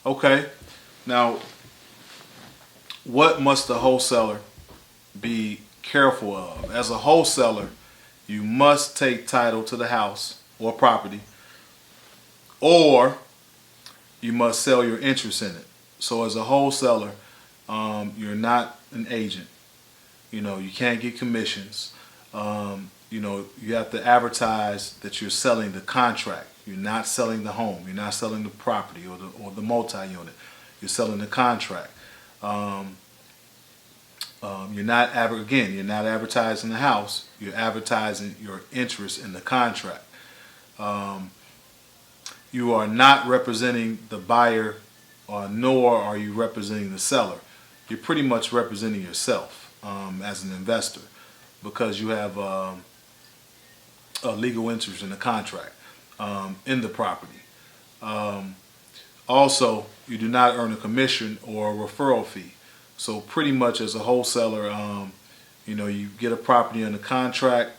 Okay. Now, what must the wholesaler be careful of? As a wholesaler, you must take title to the house or property, or you must sell your interest in it. So, as a wholesaler, you're not an agent. You can't get commissions. You have to advertise that you're selling the contract. You're not selling the home. You're not selling the property or the multi-unit. You're selling the contract. You're not you're not advertising the house. You're advertising your interest in the contract. You are not representing the buyer, nor are you representing the seller. You're pretty much representing yourself as an investor, because you have a legal interest in the contract, in the property. Also, you do not earn a commission or a referral fee. So pretty much as a wholesaler, you get a property under contract,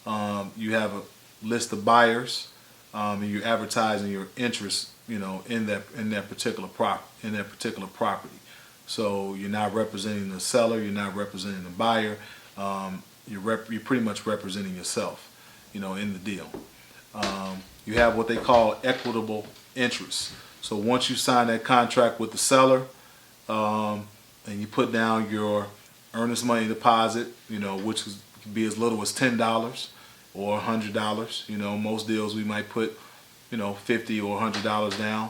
you have a list of buyers, and you're advertising your interest, in that particular property. So you're not representing the seller, you're not representing the buyer. You're pretty much representing yourself, in the deal. You have what they call equitable interest. So once you sign that contract with the seller, and you put down your earnest money deposit, which could be as little as $10 or $100. Most deals we might put, $50 or $100 down.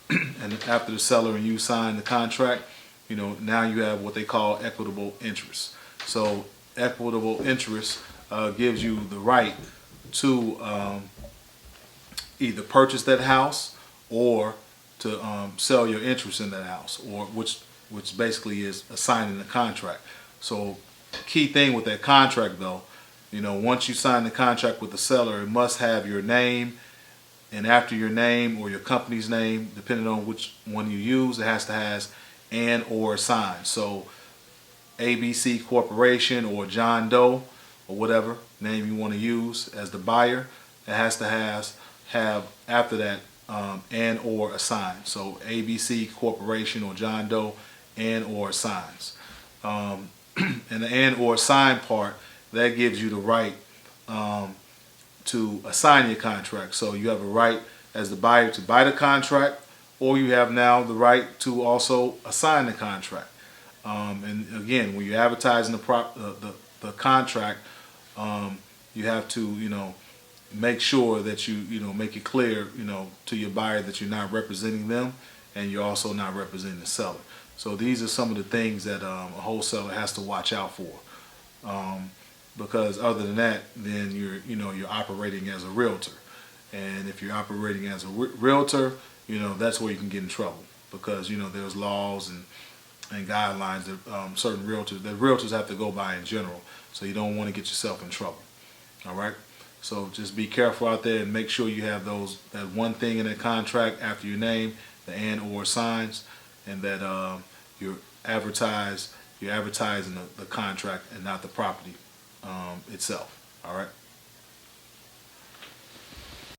And after the seller and you sign the contract, now you have what they call equitable interest. So equitable interest gives you the right to either purchase that house or to sell your interest in that house, or which basically is assigning the contract. So key thing with that contract though, once you sign the contract with the seller, it must have your name, and after your name or your company's name, depending on which one you use, it has to have and or sign. So ABC Corporation or John Doe or whatever name you want to use as the buyer, it has to have after that and or assign. So ABC Corporation or John Doe and or signs. And the and or sign part, that gives you the right to assign your contract. So you have a right as the buyer to buy the contract, or you have now the right to also assign the contract. And again, when you're advertising the contract, you have to make sure that you make it clear to your buyer that you're not representing them, and you're also not representing the seller. So these are some of the things that a wholesaler has to watch out for. Because other than that, then you're operating as a realtor, and if you're operating as a realtor, that's where you can get in trouble, because there's laws and guidelines that certain realtors have to go by in general. So you don't want to get yourself in trouble. All right. So just be careful out there and make sure you have that one thing in that contract after your name, the and or signs, and that you're advertising the contract and not the property itself. All right.